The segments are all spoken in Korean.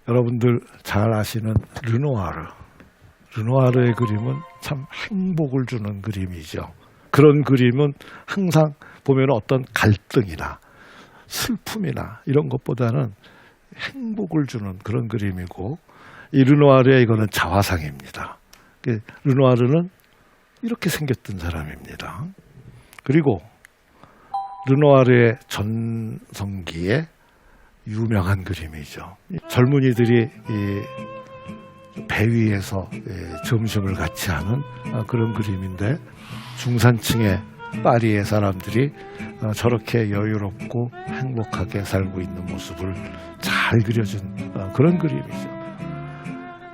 여러분들 잘 아시는 르누아르. 르누아르의 그림은 참 행복을 주는 그림이죠. 그런 그림은 항상 보면 어떤 갈등이나 슬픔이나 이런 것보다는 행복을 주는 그런 그림이고, 이 르누아르의 이거는 자화상입니다. 르누아르는 이렇게 생겼던 사람입니다. 그리고 르누아르의 전성기에 유명한 그림이죠. 젊은이들이 배 위에서 점심을 같이 하는 그런 그림인데, 중산층의 파리의 사람들이 저렇게 여유롭고 행복하게 살고 있는 모습을 잘 그려준 그런 그림이죠.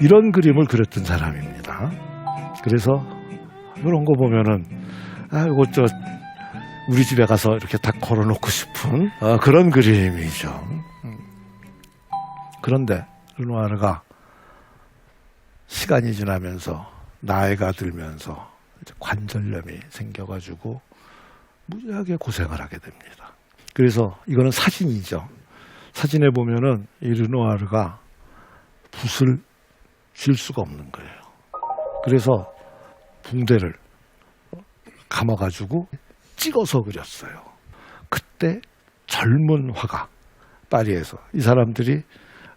이런 그림을 그렸던 사람입니다. 그래서 이런 거 보면은 이거 우리 집에 가서 이렇게 다 걸어놓고 싶은 그런 그림이죠. 그런데 르누아르가 시간이 지나면서 나이가 들면서 이제 관절염이 생겨가지고 무지하게 고생을 하게 됩니다. 그래서 이거는 사진이죠. 사진에 보면은 이 르누아르가 붓을 쥘 수가 없는 거예요. 그래서 붕대를 감아가지고 찍어서 그렸어요. 그때 젊은 화가, 파리에서 이 사람들이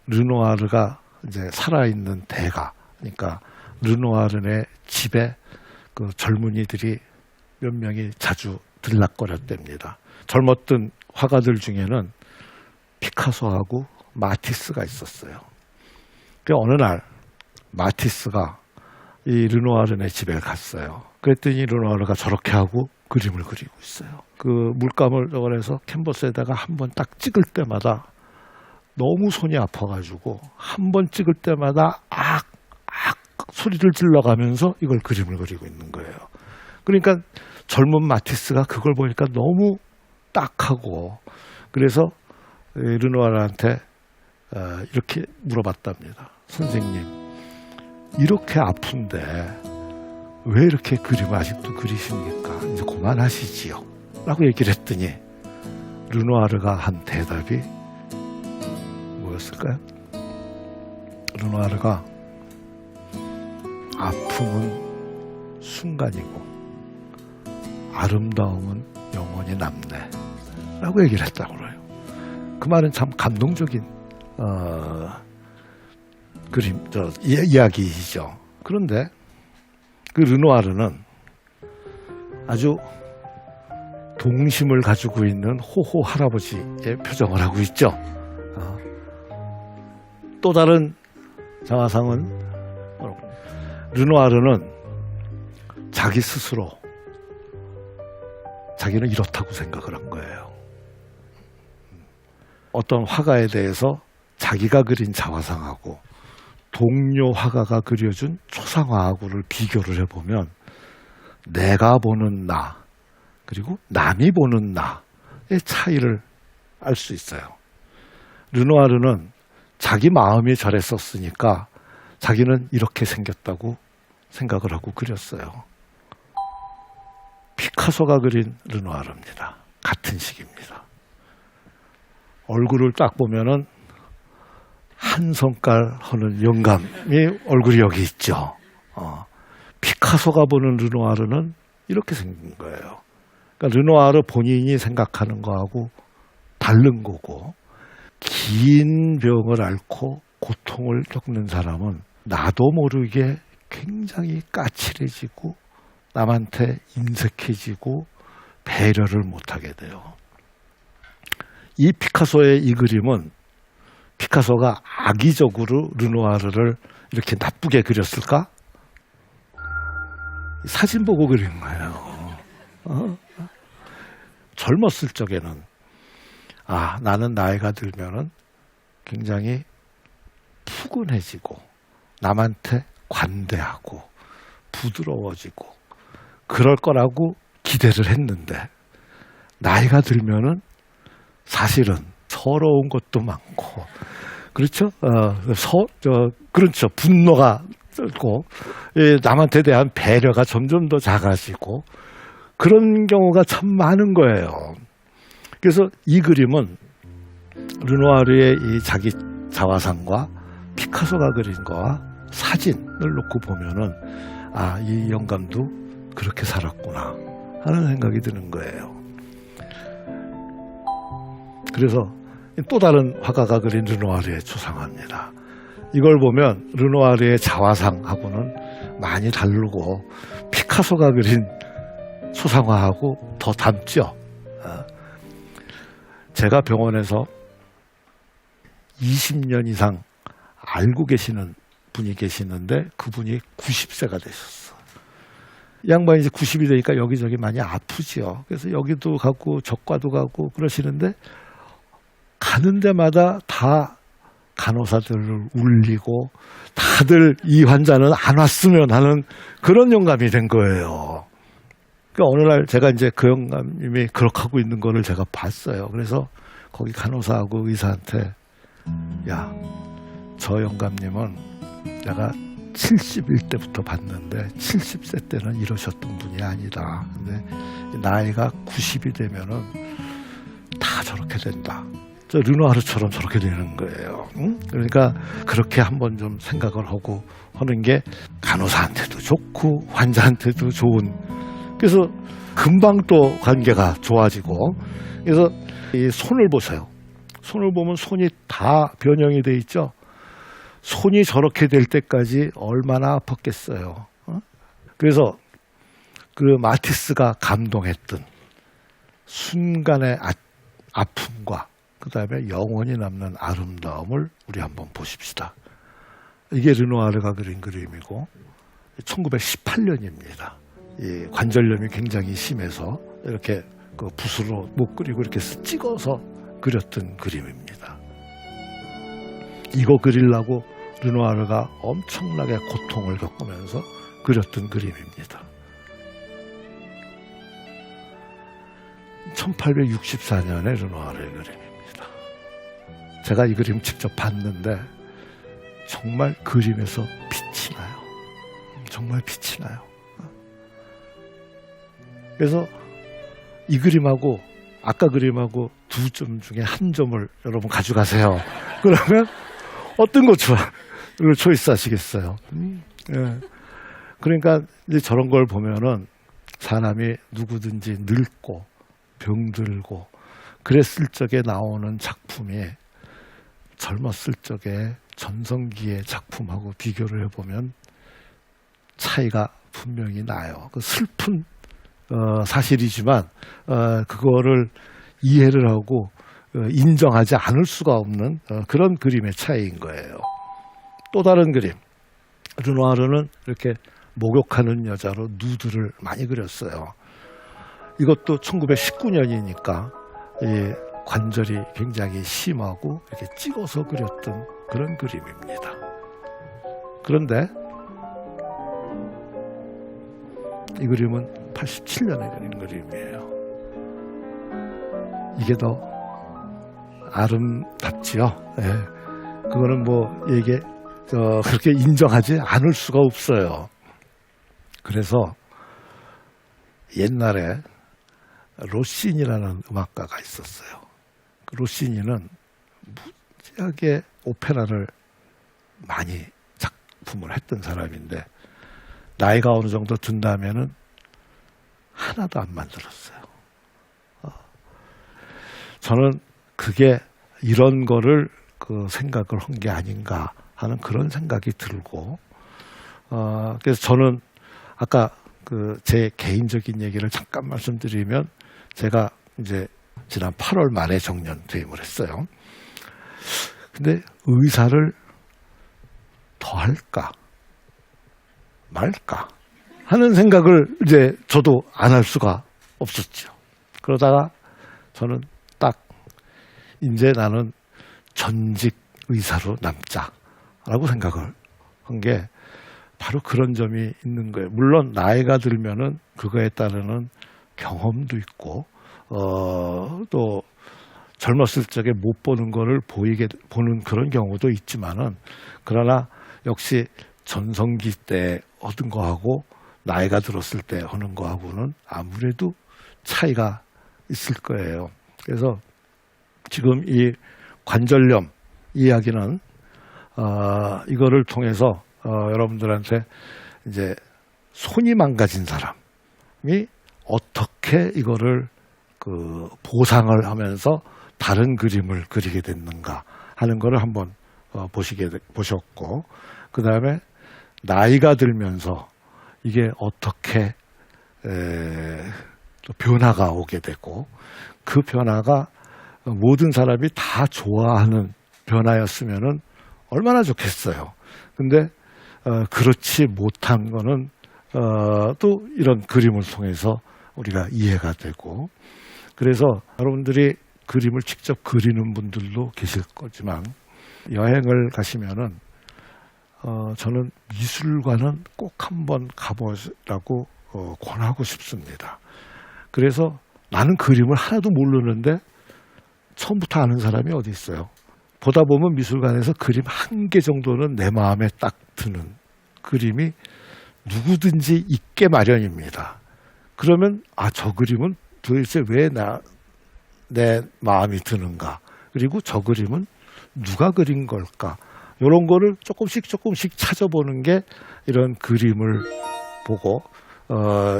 르누아르가 이제 살아있는 대가, 그러니까 르누아르네 집에 그 젊은이들이 몇 명이 자주 들락거렸답니다. 젊었던 화가들 중에는 피카소하고 마티스가 있었어요. 그 어느 날 마티스가 이 르누아르네 집에 갔어요. 그랬더니 르누아르가 저렇게 하고 그림을 그리고 있어요. 그 물감을 저거해서 캔버스에다가 한 번 딱 찍을 때마다 너무 손이 아파가지고 한 번 찍을 때마다 악 소리를 질러가면서 이걸 그림을 그리고 있는 거예요. 그러니까 젊은 마티스가 그걸 보니까 너무 딱하고, 그래서 르누아르한테 이렇게 물어봤답니다. 선생님, 이렇게 아픈데 왜 이렇게 그림을 아직도 그리십니까? 이제 그만하시지요 라고 얘기를 했더니 르누아르가 한 대답이 뭐였을까요? 르누아르가 아픔은 순간이고 아름다움은 영원히 남네 라고 얘기를 했다고 그래요. 그 말은 참 감동적인 이야기이죠. 그런데 그 르누아르는 아주 동심을 가지고 있는 호호 할아버지의 표정을 하고 있죠. 또 다른 자화상은 르누아르는 자기 스스로 자기는 이렇다고 생각을 한 거예요. 어떤 화가에 대해서 자기가 그린 자화상하고 동료 화가가 그려준 초상화하고를 비교를 해보면 내가 보는 나 그리고 남이 보는 나의 차이를 알 수 있어요. 르누아르는 자기 마음이 저랬었으니까 자기는 이렇게 생겼다고 생각을 하고 그렸어요. 피카소가 그린 르누아르입니다. 같은 시기입니다. 얼굴을 딱 보면은 한 손가락 하는 영감이 얼굴이 여기 있죠. 피카소가 보는 르누아르는 이렇게 생긴 거예요. 그러니까 르누아르 본인이 생각하는 거하고 다른 거고, 긴 병을 앓고 고통을 겪는 사람은 나도 모르게 굉장히 까칠해지고 남한테 인색해지고 배려를 못하게 돼요. 이 피카소의 이 그림은 피카소가 악의적으로 르누아르를 이렇게 나쁘게 그렸을까? 사진 보고 그린 거예요. 젊었을 적에는 나는 나이가 들면은 굉장히 푸근해지고 남한테 관대하고 부드러워지고 그럴 거라고 기대를 했는데, 나이가 들면은 사실은 서러운 것도 많고, 그렇죠? 그렇죠. 분노가 있고, 남한테 대한 배려가 점점 더 작아지고, 그런 경우가 참 많은 거예요. 그래서 이 그림은 르누아르의 이 자기 자화상과 피카소가 그린 거와 사진을 놓고 보면은 아, 이 영감도 그렇게 살았구나 하는 생각이 드는 거예요. 그래서 또 다른 화가가 그린 르누아르의 초상화입니다. 이걸 보면 르누아르의 자화상하고는 많이 다르고 피카소가 그린 초상화하고 더 닮죠. 제가 병원에서 20년 이상 알고 계시는 분이 계시는데 그분이 90세가 되셨어. 이 양반이 이제 90이 되니까 여기저기 많이 아프지요. 그래서 여기도 가고 저과도 가고 그러시는데 가는 데마다 다 간호사들을 울리고 다들 이 환자는 안 왔으면 하는 그런 영감이 된 거예요. 그러니까 어느 날 제가 이제 그 영감님이 그렇게 하고 있는 거를 제가 봤어요. 그래서 거기 간호사하고 의사한테 야, 저 영감님은 내가 71대부터 봤는데 70세 때는 이러셨던 분이 아니다. 근데 나이가 90이 되면은 다 저렇게 된다. 저 르누아르처럼 저렇게 되는 거예요. 응? 그러니까 그렇게 한번 좀 생각을 하고 하는 게 간호사한테도 좋고 환자한테도 좋은. 그래서 금방 또 관계가 좋아지고. 그래서 이 손을 보세요. 손을 보면 손이 다 변형이 돼 있죠. 손이 저렇게 될 때까지 얼마나 아팠겠어요. 그래서 그 마티스가 감동했던 순간의 아픔과 그 다음에 영원히 남는 아름다움을 우리 한번 보십시다. 이게 르누아르가 그린 그림이고 1918년입니다. 이 관절염이 굉장히 심해서 이렇게 그 붓으로 못 그리고 이렇게 찍어서 그렸던 그림입니다. 이거 그리려고 르누아르가 엄청나게 고통을 겪으면서 그렸던 그림입니다. 1864년에 르누아르의 그림입니다. 제가 이 그림 직접 봤는데 정말 그림에서 빛이 나요. 정말 빛이 나요. 그래서 이 그림하고 아까 그림하고 두 점 중에 한 점을 여러분 가져가세요. 그러면 어떤 거 좋아? 이걸 초이스 하시겠어요? 예. 그러니까 이제 저런 걸 보면은 사람이 누구든지 늙고 병들고 그랬을 적에 나오는 작품이 젊었을 적에 전성기의 작품하고 비교를 해보면 차이가 분명히 나요. 그 슬픈 사실이지만 그거를 이해를 하고 인정하지 않을 수가 없는 그런 그림의 차이인 거예요. 또 다른 그림. 르누아르는 이렇게 목욕하는 여자로 누드를 많이 그렸어요. 이것도 1919년이니까 관절이 굉장히 심하고 이렇게 찍어서 그렸던 그런 그림입니다. 그런데 이 그림은 87년에 그린 그림이에요. 이게 더 아름답지요. 예. 그거는 뭐 이게 그렇게 인정하지 않을 수가 없어요. 그래서 옛날에 로시니라는 음악가가 있었어요. 그 로시니는 무지하게 오페라를 많이 작품을 했던 사람인데 나이가 어느 정도 든다면은 하나도 안 만들었어요. 저는 그게 이런 거를 그 생각을 한 게 아닌가 하는 그런 생각이 들고, 그래서 저는 아까 그 제 개인적인 얘기를 잠깐 말씀드리면 제가 이제 지난 8월 말에 정년 퇴임을 했어요. 근데 의사를 더 할까 말까 하는 생각을 이제 저도 안 할 수가 없었죠. 그러다가 저는 딱 이제 나는 전직 의사로 남자라고 생각을 한 게 바로 그런 점이 있는 거예요. 물론 나이가 들면은 그거에 따르는 경험도 있고 또 젊었을 적에 못 보는 거를 보는 그런 경우도 있지만은 그러나 역시 전성기 때 얻은 거하고 나이가 들었을 때 하는 거하고는 아무래도 차이가 있을 거예요. 그래서 지금 이 관절염 이야기는 이거를 통해서 여러분들한테 이제 손이 망가진 사람이 어떻게 이거를 그 보상을 하면서 다른 그림을 그리게 됐는가 하는 거를 한번 보셨고, 그 다음에 나이가 들면서 이게 어떻게 또 변화가 오게 되고, 그 변화가 모든 사람이 다 좋아하는 변화였으면은 얼마나 좋겠어요. 근데 그렇지 못한 거는 또 이런 그림을 통해서 우리가 이해가 되고, 그래서 여러분들이 그림을 직접 그리는 분들도 계실 거지만 여행을 가시면은 저는 미술관은 꼭 한번 가보라고 권하고 싶습니다. 그래서 나는 그림을 하나도 모르는데 처음부터 아는 사람이 어디 있어요. 보다 보면 미술관에서 그림 한 개 정도는 내 마음에 딱 드는 그림이 누구든지 있게 마련입니다. 그러면 저 그림은 도대체 왜 내 마음이 드는가, 그리고 저 그림은 누가 그린 걸까, 이런 거를 조금씩 찾아보는 게 이런 그림을 보고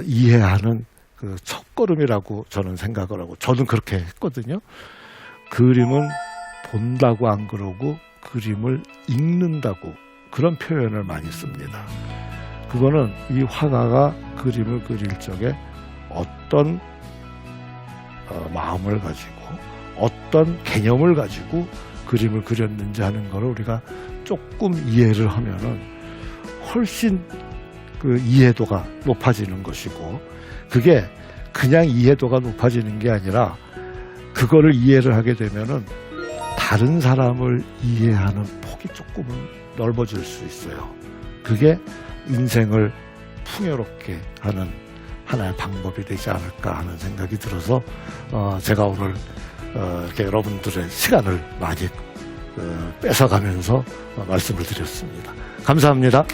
이해하는 그 첫걸음이라고 저는 생각을 하고, 저는 그렇게 했거든요. 그림은 본다고 안 그러고 그림을 읽는다고, 그런 표현을 많이 씁니다. 그거는 이 화가가 그림을 그릴 적에 어떤 마음을 가지고 어떤 개념을 가지고 그림을 그렸는지 하는 거를 우리가 조금 이해를 하면은 훨씬 그 이해도가 높아지는 것이고, 그게 그냥 이해도가 높아지는 게 아니라 그거를 이해를 하게 되면은 다른 사람을 이해하는 폭이 조금은 넓어질 수 있어요. 그게 인생을 풍요롭게 하는 하나의 방법이 되지 않을까 하는 생각이 들어서 제가 오늘 이렇게 여러분들의 시간을 많이 뺏어가면서 말씀을 드렸습니다. 감사합니다.